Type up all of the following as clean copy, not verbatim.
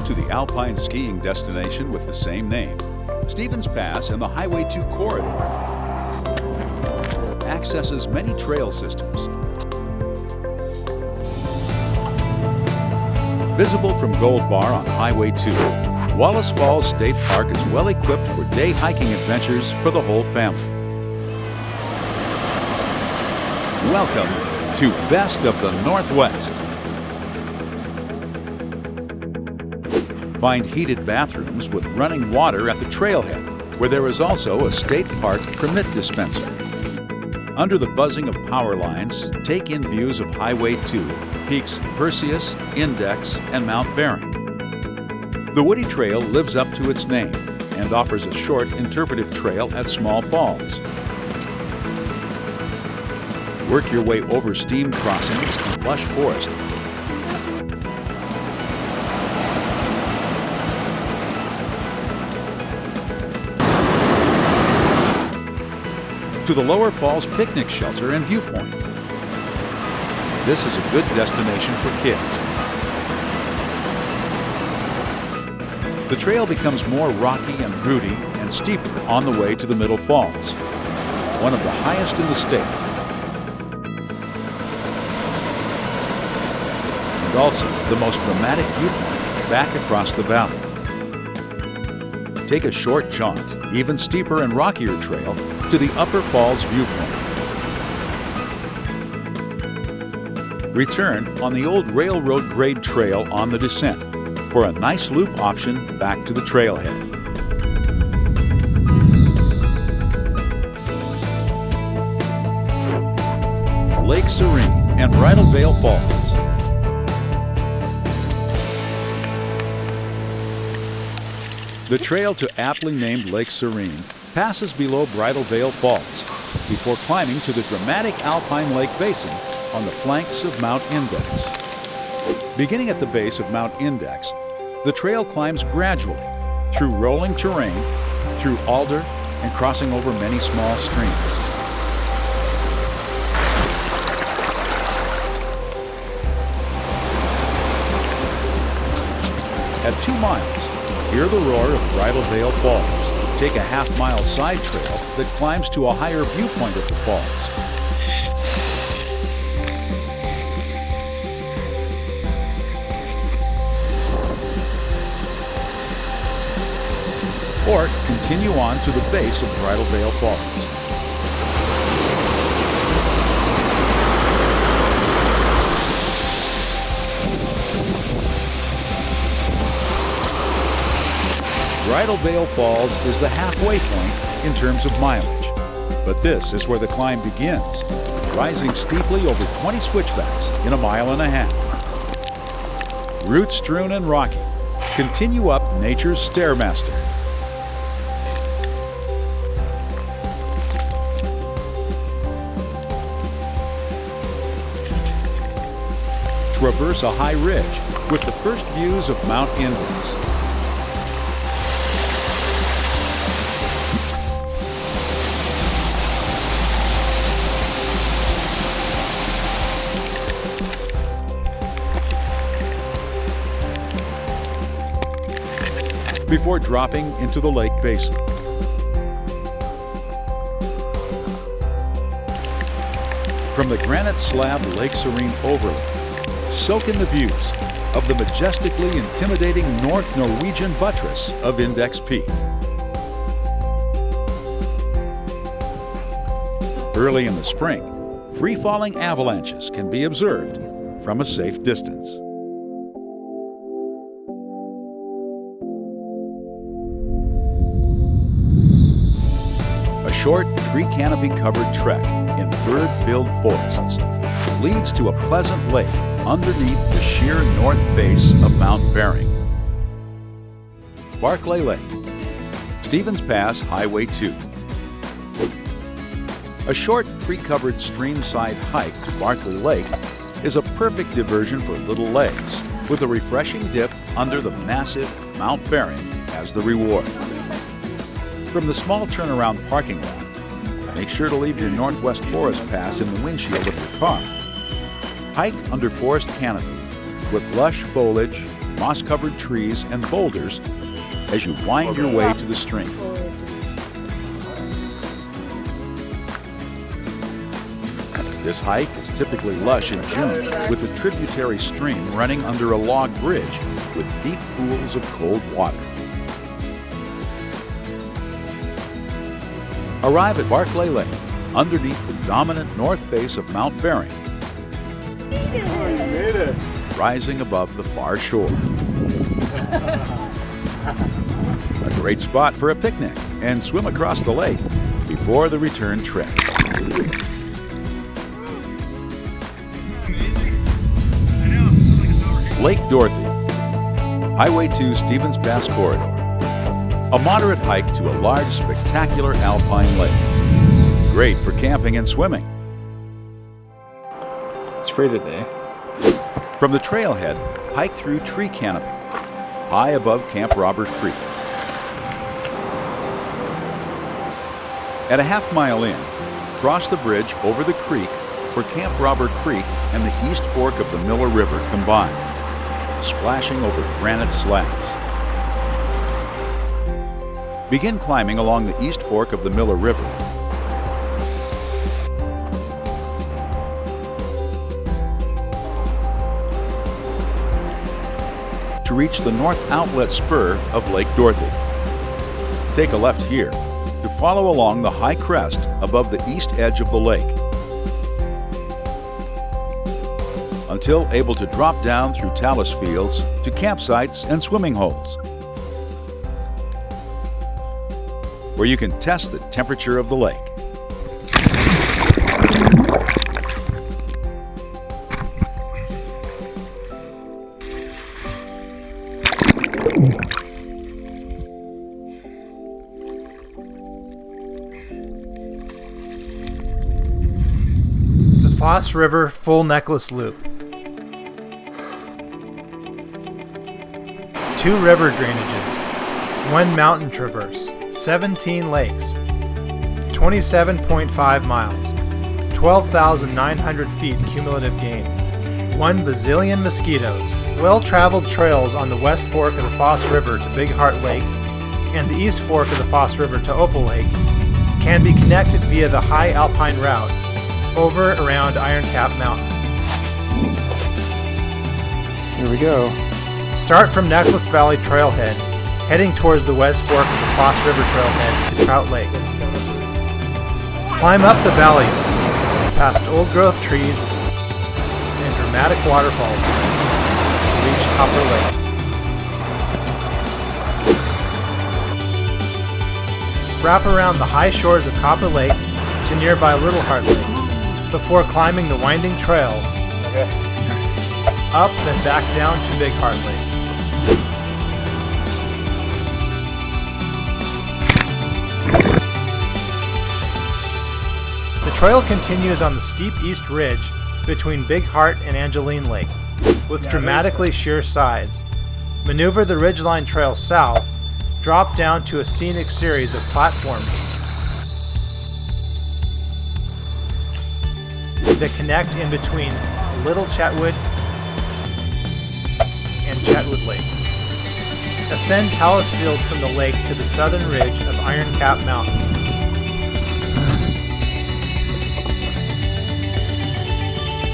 to the Alpine Skiing destination with the same name. Stevens Pass and the Highway 2 corridor accesses many trail systems. Visible from Gold Bar on Highway 2, Wallace Falls State Park is well equipped for day hiking adventures for the whole family. Welcome to Best of the Northwest. Find heated bathrooms with running water at the trailhead, where there is also a state park permit dispenser. Under the buzzing of power lines, take in views of Highway 2, peaks Perseus, Index, and Mount Bering. The Woody Trail lives up to its name and offers a short interpretive trail at Small Falls. Work your way over steam crossings and lush forest. To the Lower Falls Picnic Shelter and Viewpoint. This is a good destination for kids. The trail becomes more rocky and rooty and steeper on the way to the Middle Falls, one of the highest in the state. And also the most dramatic viewpoint back across the valley. Take a short jaunt, even steeper and rockier trail, to the Upper Falls Viewpoint. Return on the old railroad grade trail on the descent for a nice loop option back to the trailhead. Lake Serene and Bridal Veil Falls. The trail to aptly named Lake Serene passes below Bridal Veil Falls before climbing to the dramatic Alpine Lake Basin on the flanks of Mount Index. Beginning at the base of Mount Index, the trail climbs gradually through rolling terrain, through alder, and crossing over many small streams. At 2 miles, hear the roar of Bridal Veil Falls. Take a half-mile side trail that climbs to a higher viewpoint of the falls. Or continue on to the base of Bridal Veil Falls. Bridal Veil Falls is the halfway point in terms of mileage, but this is where the climb begins, rising steeply over 20 switchbacks in a mile and a half. Root-strewn and rocky, continue up nature's Stairmaster. Traverse a high ridge with the first views of Mount Index. Before dropping into the lake basin. From the granite slab Lake Serene overlook, soak in the views of the majestically intimidating North Norwegian buttress of Index Peak. Early in the spring, free-falling avalanches can be observed from a safe distance. A short, tree-canopy-covered trek in bird-filled forests leads to a pleasant lake underneath the sheer north base of Mount Bering. Barclay Lake, Stevens Pass Highway 2. A short, tree-covered stream-side hike to Barclay Lake is a perfect diversion for little legs, with a refreshing dip under the massive Mount Bering as the reward. From the small turnaround parking lot, make sure to leave your Northwest Forest Pass in the windshield of your car. Hike under forest canopy with lush foliage, moss-covered trees and boulders as you wind your way to the stream. This hike is typically lush in June, with a tributary stream running under a log bridge with deep pools of cold water. Arrive at Barclay Lake, underneath the dominant north face of Mount Bering, rising above the far shore. A great spot for a picnic and swim across the lake before the return trip. Lake Dorothy, Highway 2 Stevens Pass Corridor. A moderate hike to a large, spectacular alpine lake. Great for camping and swimming. It's free today. From the trailhead, hike through tree canopy, high above Camp Robert Creek. At a half-mile in, cross the bridge over the creek where Camp Robert Creek and the East Fork of the Miller River combine, splashing over granite slabs. Begin climbing along the East Fork of the Miller River. To reach the north outlet spur of Lake Dorothy. Take a left here to follow along the high crest above the east edge of the lake, until able to drop down through talus fields to campsites and swimming holes, where you can test the temperature of the lake. The Foss River Full Necklace Loop. 2 river drainages, 1 mountain traverse, 17 lakes, 27.5 miles, 12,900 feet cumulative gain, 1 bazillion mosquitoes, well-traveled trails on the West Fork of the Foss River to Big Heart Lake and the East Fork of the Foss River to Opal Lake can be connected via the high alpine route over around Iron Cap Mountain. Here we go. Start from Necklace Valley Trailhead, heading towards the West Fork of the Foss River Trailhead to Trout Lake. Climb up the valley, past old-growth trees and dramatic waterfalls to reach Copper Lake. Wrap around the high shores of Copper Lake to nearby Little Heart Lake before climbing the winding trail up and back down to Big Heart Lake. The trail continues on the steep east ridge between Big Heart and Angeline Lake, with dramatically sheer sides. Maneuver the ridgeline trail south, drop down to a scenic series of platforms that connect in between Little Chetwoot and Chetwoot Lake. Ascend talus field from the lake to the southern ridge of Iron Cap Mountain.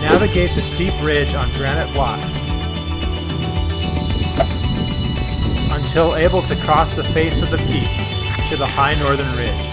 Navigate the steep ridge on granite blocks until able to cross the face of the peak to the high northern ridge.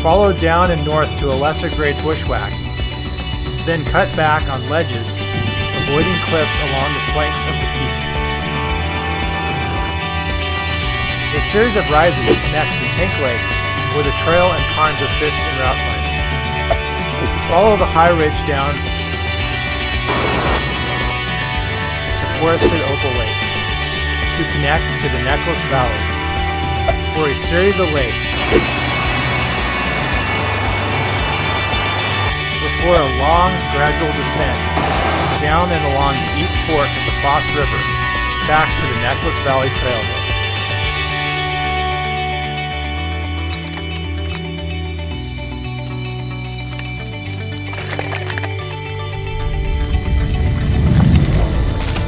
Follow down and north to a lesser grade bushwhack, then cut back on ledges, avoiding cliffs along the flanks of the peak. A series of rises connects the Tank Lakes, where the trail and Carnes assist in route planning. Follow the high ridge down to forested Opal Lake to connect to the Necklace Valley for a series of lakes before a long, gradual descent down and along the East Fork of the Foss River back to the Necklace Valley Trailhead.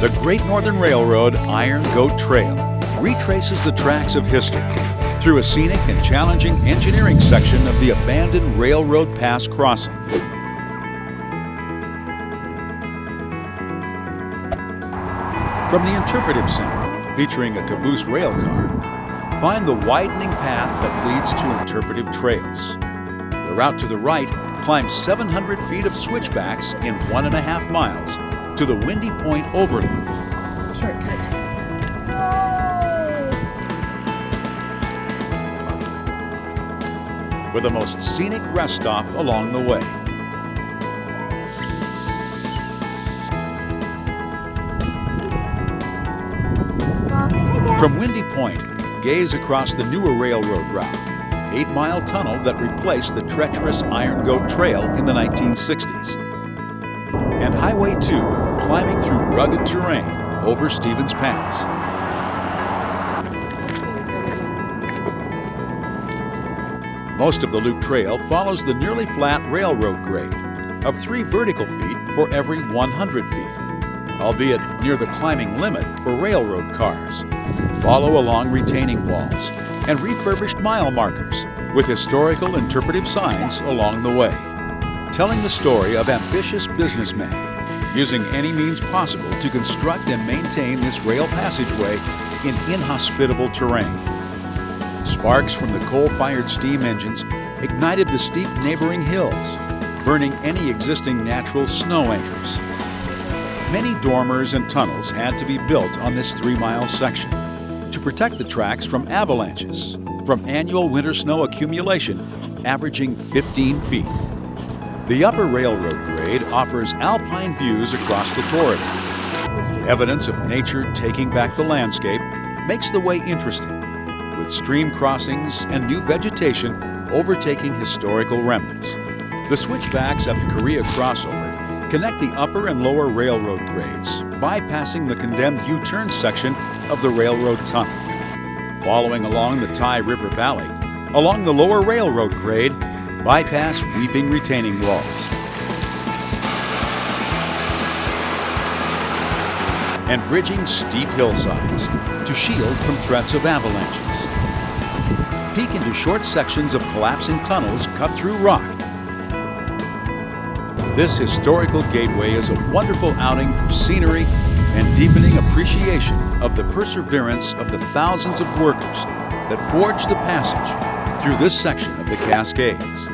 The Great Northern Railroad Iron Goat Trail retraces the tracks of history through a scenic and challenging engineering section of the abandoned Railroad Pass crossing. From the Interpretive Center, featuring a caboose rail car, find the widening path that leads to interpretive trails. The route to the right climbs 700 feet of switchbacks in 1.5 miles to the Windy Point Overlook. Shortcut. With a most scenic rest stop along the way. From Windy Point, gaze across the newer railroad route, 8-mile tunnel that replaced the treacherous Iron Goat Trail in the 1960s. And Highway 2, climbing through rugged terrain over Stevens Pass. Most of the loop trail follows the nearly flat railroad grade of 3 vertical feet for every 100 feet, albeit near the climbing limit for railroad cars. Follow along retaining walls and refurbished mile markers with historical interpretive signs along the way, telling the story of ambitious businessmen using any means possible to construct and maintain this rail passageway in inhospitable terrain. Sparks from the coal-fired steam engines ignited the steep neighboring hills, burning any existing natural snow anchors. Many dormers and tunnels had to be built on this 3-mile section to protect the tracks from avalanches from annual winter snow accumulation averaging 15 feet. The upper railroad grade offers alpine views across the corridor. Evidence of nature taking back the landscape makes the way interesting, with stream crossings and new vegetation overtaking historical remnants. The switchbacks at the Korea crossover connect the upper and lower railroad grades, bypassing the condemned U-turn section of the railroad tunnel. Following along the Tai River Valley, along the lower railroad grade, bypass weeping retaining walls. And bridging steep hillsides to shield from threats of avalanches. Peek into short sections of collapsing tunnels cut through rock. This historical gateway is a wonderful outing for scenery and deepening appreciation of the perseverance of the thousands of workers that forged the passage through this section of the Cascades.